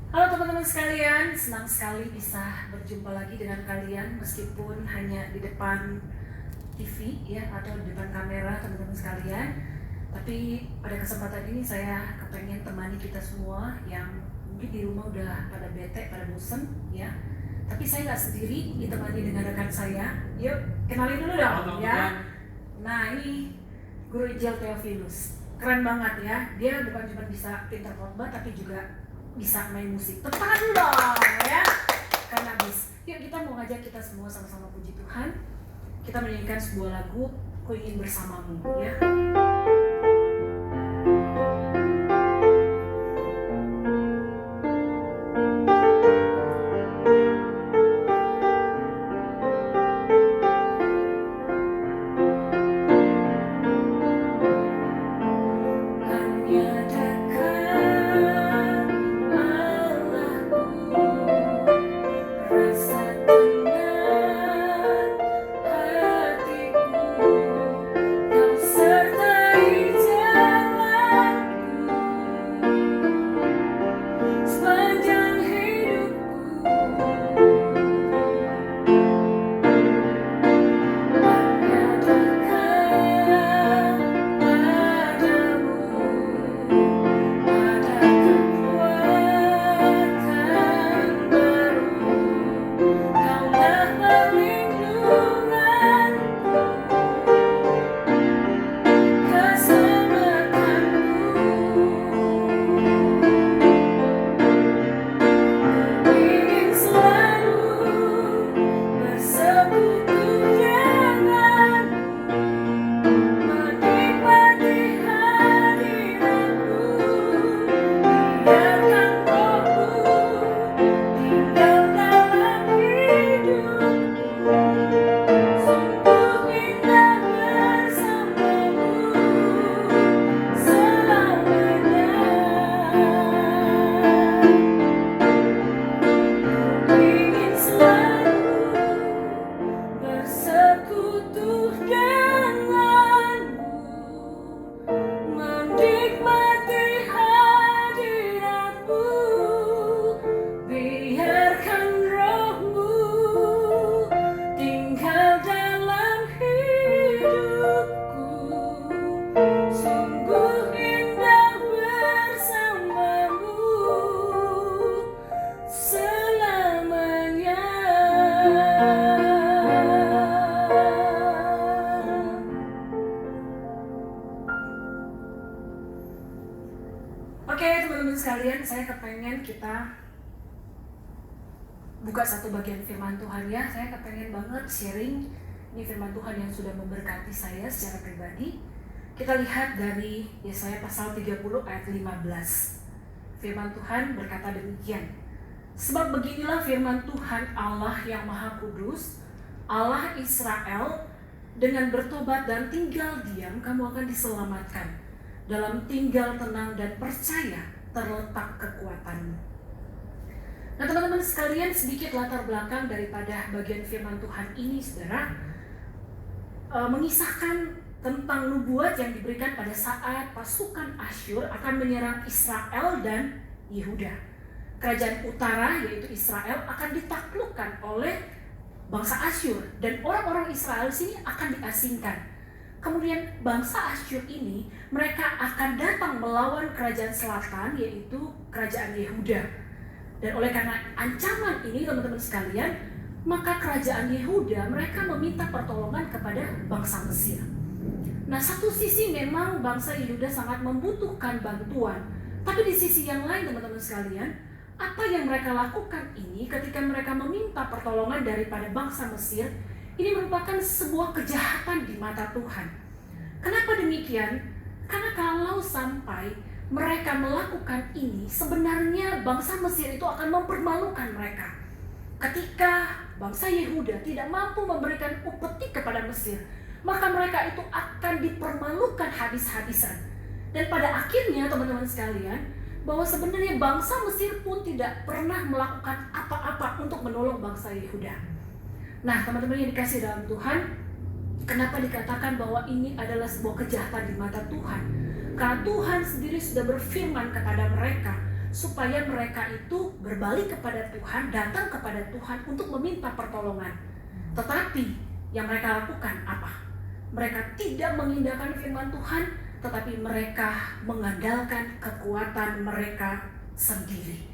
Halo teman-teman sekalian, senang sekali bisa berjumpa lagi dengan kalian meskipun hanya di depan TV ya atau di depan kamera teman-teman sekalian. Tapi pada kesempatan ini saya kepengen temani kita semua yang mungkin di rumah udah pada bete, pada bosen ya. Tapi saya nggak sendiri, ditemani dengan rekan saya. Yuk kenalin dulu dong ya. Nah ini Guru Ijal Theophilus, keren banget ya. Dia bukan cuma bisa pintar khotbah tapi juga bisa main musik. Tepuk tangan dulu dong ya. Karena habis. Yuk kita mau ngajak kita semua sama-sama puji Tuhan. Kita menyanyikan sebuah lagu, Ku Ingin Bersamamu ya. Oke teman-teman sekalian, saya kepengen kita buka satu bagian firman Tuhan ya. Saya kepengen banget sharing ini firman Tuhan yang sudah memberkati saya secara pribadi. Kita lihat dari Yesaya pasal 30 ayat 15. Firman Tuhan berkata demikian. Sebab beginilah firman Tuhan Allah yang Maha Kudus, Allah Israel, dengan bertobat dan tinggal diam kamu akan diselamatkan. Dalam tinggal tenang dan percaya terletak kekuatanmu. Nah teman-teman sekalian, sedikit latar belakang daripada bagian firman Tuhan ini saudara, mengisahkan tentang nubuat yang diberikan pada saat pasukan Asyur akan menyerang Israel dan Yehuda. Kerajaan utara yaitu Israel akan ditaklukkan oleh bangsa Asyur dan orang-orang Israel sini akan diasingkan. Kemudian bangsa Asyur ini mereka akan datang melawan kerajaan selatan yaitu kerajaan Yehuda. Dan oleh karena ancaman ini teman-teman sekalian, maka kerajaan Yehuda mereka meminta pertolongan kepada bangsa Mesir. Nah satu sisi memang bangsa Yehuda sangat membutuhkan bantuan, tapi di sisi yang lain teman-teman sekalian, apa yang mereka lakukan ini ketika mereka meminta pertolongan daripada bangsa Mesir, ini merupakan sebuah kejahatan di mata Tuhan. Kenapa demikian? Karena kalau sampai mereka melakukan ini, sebenarnya bangsa Mesir itu akan mempermalukan mereka. Ketika bangsa Yehuda tidak mampu memberikan upeti kepada Mesir, maka mereka itu akan dipermalukan habis-habisan. Dan pada akhirnya teman-teman sekalian, bahwa sebenarnya bangsa Mesir pun tidak pernah melakukan apa-apa untuk menolong bangsa Yehuda. Nah teman-teman yang dikasih dalam Tuhan, kenapa dikatakan bahwa ini adalah sebuah kejahatan di mata Tuhan? Karena Tuhan sendiri sudah berfirman kepada mereka supaya mereka itu berbalik kepada Tuhan, datang kepada Tuhan untuk meminta pertolongan. Tetapi yang mereka lakukan apa? Mereka tidak mengindahkan firman Tuhan, tetapi mereka mengandalkan kekuatan mereka sendiri.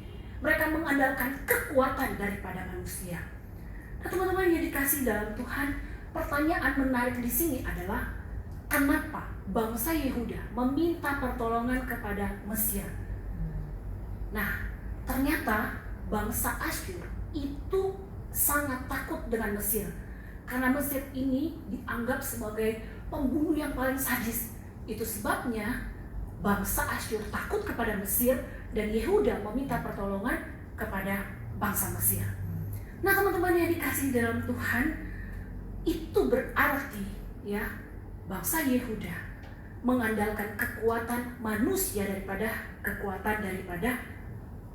Mereka mengandalkan kekuatan daripada manusia. Nah, teman-teman yang dikasihi dalam Tuhan, pertanyaan menarik di sini adalah kenapa bangsa Yehuda meminta pertolongan kepada Mesir? Nah, ternyata bangsa Asyur itu sangat takut dengan Mesir. Karena Mesir ini dianggap sebagai pembunuh yang paling sadis. Itu sebabnya bangsa Asyur takut kepada Mesir dan Yehuda meminta pertolongan kepada bangsa Mesir. Nah, teman-teman yang dikasihi dalam Tuhan, itu berarti ya bangsa Yehuda mengandalkan kekuatan manusia daripada kekuatan daripada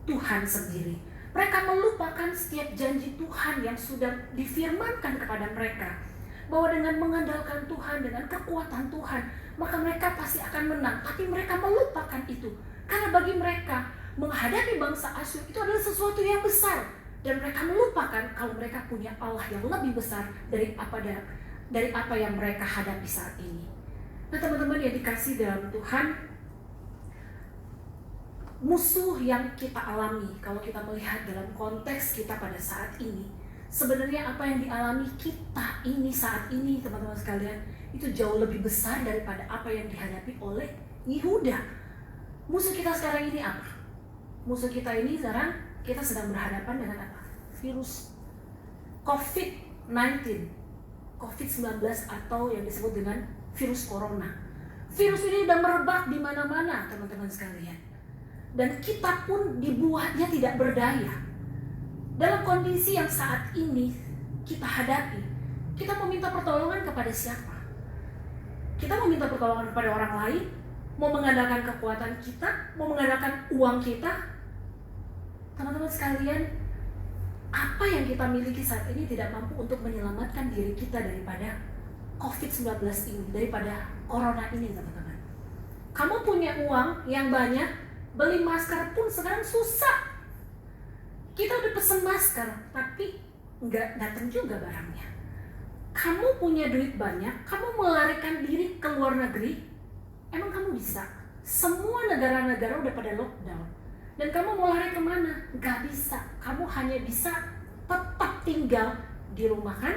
Tuhan sendiri. Mereka melupakan setiap janji Tuhan yang sudah difirmankan kepada mereka, bahwa dengan mengandalkan Tuhan, dengan kekuatan Tuhan, maka mereka pasti akan menang. Tapi mereka melupakan itu, karena bagi mereka menghadapi bangsa Asyur itu adalah sesuatu yang besar, dan mereka melupakan kalau mereka punya Allah yang lebih besar dari apa yang mereka hadapi saat ini. Nah, teman-teman yang dikasihi dalam Tuhan, musuh yang kita alami kalau kita melihat dalam konteks kita pada saat ini, sebenarnya apa yang dialami kita ini saat ini, teman-teman sekalian, itu jauh lebih besar daripada apa yang dihadapi oleh Yehuda. Musuh kita sekarang ini apa? Musuh kita ini sekarang kita sedang berhadapan dengan apa? Virus COVID-19 atau yang disebut dengan virus corona. Virus ini sudah merebak di mana-mana, teman-teman sekalian. Dan kita pun dibuatnya tidak berdaya. Dalam kondisi yang saat ini kita hadapi, kita meminta pertolongan kepada siapa? Kita meminta pertolongan kepada orang lain, mau mengandalkan kekuatan kita, mau mengandalkan uang kita. Teman-teman sekalian, apa yang kita miliki saat ini tidak mampu untuk menyelamatkan diri kita daripada COVID-19 ini, daripada corona ini, teman-teman. Kamu punya uang yang banyak, beli masker pun sekarang susah. Kita udah pesen masker, tapi nggak datang juga barangnya. Kamu punya duit banyak, kamu melarikan diri ke luar negeri, emang kamu bisa? Semua negara-negara udah pada lockdown. Dan kamu mau lari kemana? Nggak bisa. Kamu hanya bisa tetap tinggal di rumah, kan?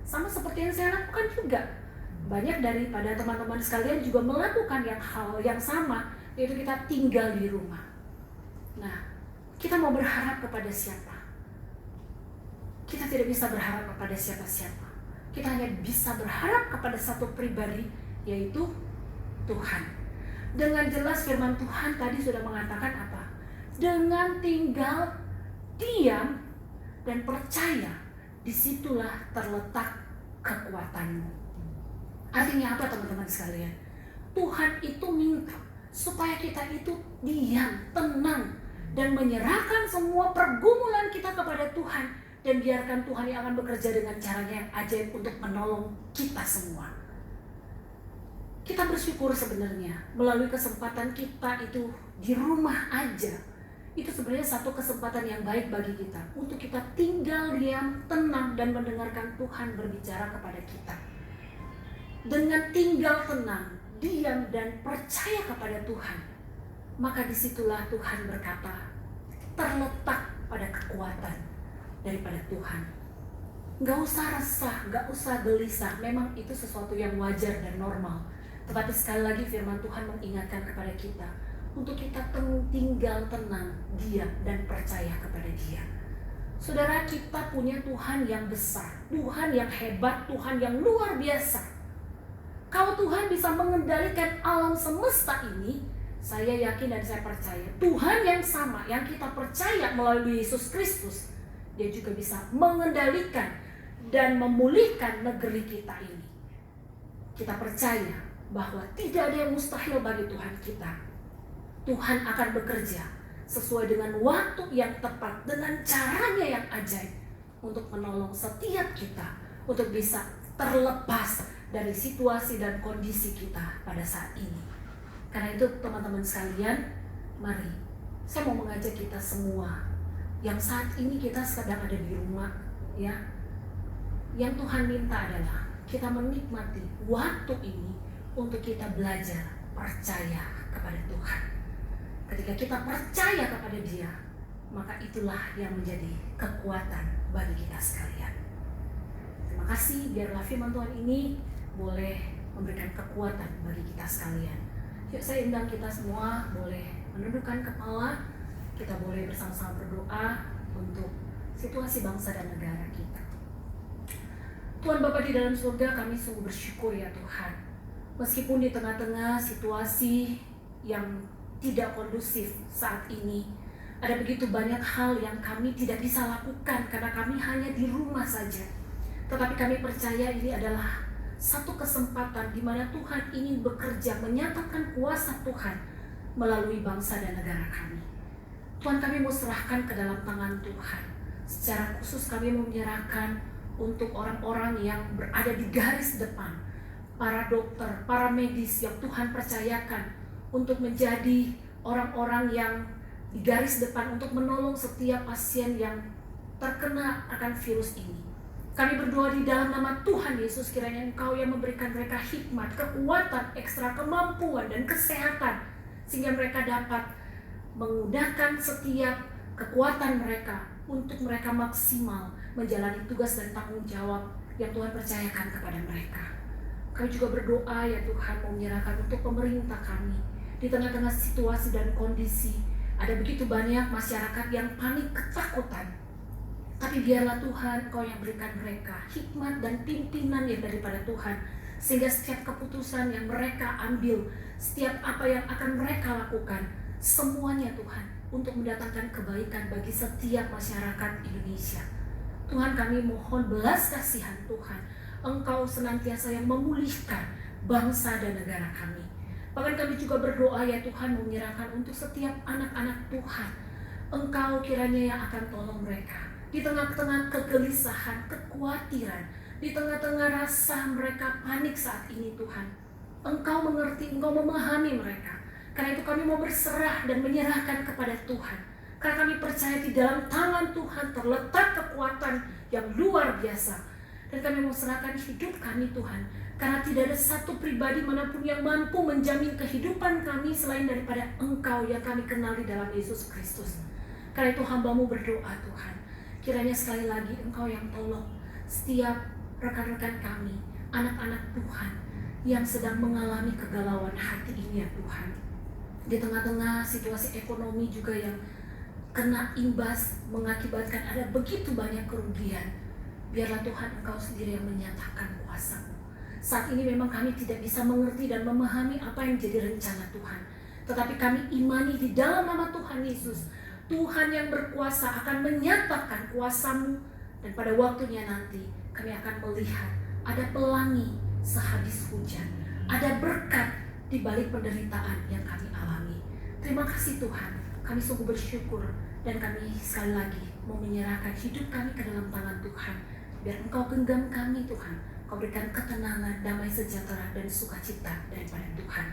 Sama seperti yang saya lakukan juga. Banyak daripada teman-teman sekalian juga melakukan hal yang sama, yaitu kita tinggal di rumah. Nah, kita mau berharap kepada siapa? Kita tidak bisa berharap kepada siapa-siapa. Kita hanya bisa berharap kepada satu pribadi, yaitu Tuhan. Dengan jelas firman Tuhan tadi sudah mengatakan apa? Dengan tinggal, diam, dan percaya, disitulah terletak kekuatanmu. Artinya apa, teman-teman sekalian? Tuhan itu minta supaya kita itu diam, tenang, dan menyerahkan semua pergumulan kita kepada Tuhan, dan biarkan Tuhan yang akan bekerja dengan caranya yang ajaib untuk menolong kita semua. Kita bersyukur sebenarnya melalui kesempatan kita itu di rumah aja. Itu sebenarnya satu kesempatan yang baik bagi kita untuk kita tinggal diam, tenang, dan mendengarkan Tuhan berbicara kepada kita. Dengan tinggal tenang, diam, dan percaya kepada Tuhan, maka disitulah Tuhan berkata, terletak pada kekuatan daripada Tuhan. Gak usah resah, gak usah gelisah, memang itu sesuatu yang wajar dan normal. Tetapi sekali lagi firman Tuhan mengingatkan kepada kita untuk kita tinggal tenang, diam, dan percaya kepada Dia. Saudara, kita punya Tuhan yang besar, Tuhan yang hebat, Tuhan yang luar biasa. Kalau Tuhan bisa mengendalikan alam semesta ini, saya yakin dan saya percaya Tuhan yang sama yang kita percaya melalui Yesus Kristus, Dia juga bisa mengendalikan dan memulihkan negeri kita ini. Kita percaya bahwa tidak ada yang mustahil bagi Tuhan kita. Tuhan akan bekerja sesuai dengan waktu yang tepat, dengan caranya yang ajaib, untuk menolong setiap kita untuk bisa terlepas dari situasi dan kondisi kita pada saat ini. Karena itu teman-teman sekalian, mari Saya mau mengajak kita semua yang saat ini kita sedang ada di rumah, ya. Yang Tuhan minta adalah kita menikmati waktu ini untuk kita belajar percaya kepada Tuhan. Ketika kita percaya kepada Dia, maka itulah yang menjadi kekuatan bagi kita sekalian. Terima kasih, biarlah firman Tuhan ini boleh memberikan kekuatan bagi kita sekalian. Yuk, saya undang kita semua boleh menundukkan kepala. Kita boleh bersama-sama berdoa untuk situasi bangsa dan negara kita. Tuhan Bapa di dalam surga, kami sungguh bersyukur ya Tuhan. Meskipun di tengah-tengah situasi yang tidak kondusif saat ini, ada begitu banyak hal yang kami tidak bisa lakukan karena kami hanya di rumah saja. Tetapi kami percaya ini adalah satu kesempatan di mana Tuhan ingin bekerja, menyatakan kuasa Tuhan melalui bangsa dan negara kami. Tuhan, kami mau serahkan ke dalam tangan Tuhan. Secara khusus kami mau menyerahkan untuk orang-orang yang berada di garis depan, para dokter, para medis yang Tuhan percayakan untuk menjadi orang-orang yang di garis depan untuk menolong setiap pasien yang terkena akan virus ini. Kami berdoa di dalam nama Tuhan Yesus, kiranya Engkau yang memberikan mereka hikmat, kekuatan, ekstra kemampuan dan kesehatan, sehingga mereka dapat menggunakan setiap kekuatan mereka untuk mereka maksimal menjalani tugas dan tanggung jawab yang Tuhan percayakan kepada mereka. Kami juga berdoa ya Tuhan, mau menyerahkan untuk pemerintah kami. Di tengah-tengah situasi dan kondisi, ada begitu banyak masyarakat yang panik ketakutan. Tapi biarlah Tuhan Kau yang berikan mereka hikmat dan pimpinan yang daripada Tuhan, sehingga setiap keputusan yang mereka ambil, setiap apa yang akan mereka lakukan, semuanya Tuhan untuk mendatangkan kebaikan bagi setiap masyarakat Indonesia. Tuhan, kami mohon belas kasihan Tuhan, Engkau senantiasa yang memulihkan bangsa dan negara kami. Bahkan kami juga berdoa ya Tuhan, menyerahkan untuk setiap anak-anak Tuhan. Engkau kiranya yang akan tolong mereka di tengah-tengah kegelisahan, kekhawatiran, di tengah-tengah rasa mereka panik saat ini Tuhan. Engkau mengerti, Engkau memahami mereka. Karena itu kami mau berserah dan menyerahkan kepada Tuhan. Karena kami percaya di dalam tangan Tuhan terletak kekuatan yang luar biasa. Dan kami mau serahkan hidup kami Tuhan. Karena tidak ada satu pribadi manapun yang mampu menjamin kehidupan kami selain daripada Engkau yang kami kenal di dalam Yesus Kristus. Karena itu hamba-Mu berdoa Tuhan, kiranya sekali lagi Engkau yang tolong setiap rekan-rekan kami, anak-anak Tuhan yang sedang mengalami kegalauan hati ini ya Tuhan. Di tengah-tengah situasi ekonomi juga yang kena imbas, mengakibatkan ada begitu banyak kerugian. Biarlah Tuhan Engkau sendiri yang menyatakan kuasa-Mu. Saat ini memang kami tidak bisa mengerti dan memahami apa yang jadi rencana Tuhan. Tetapi kami imani di dalam nama Tuhan Yesus, Tuhan yang berkuasa akan menyatakan kuasa-Mu. Dan pada waktunya nanti kami akan melihat ada pelangi sehabis hujan, ada berkat di balik penderitaan yang kami alami. Terima kasih Tuhan, kami sungguh bersyukur dan kami sekali lagi mau menyerahkan hidup kami ke dalam tangan Tuhan. Biar Engkau genggam kami Tuhan, Kau berikan ketenangan, damai sejahtera dan sukacita daripada Tuhan.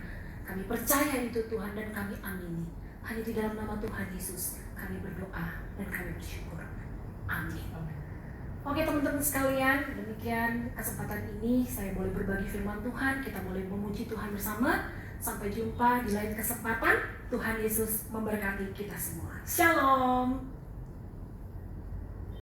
Kami percaya itu Tuhan dan kami amini. Hanya di dalam nama Tuhan Yesus kami berdoa dan kami bersyukur. Amin. Oke teman-teman sekalian, demikian kesempatan ini saya boleh berbagi firman Tuhan, kita boleh memuji Tuhan bersama. Sampai jumpa di lain kesempatan. Tuhan Yesus memberkati kita semua. Shalom.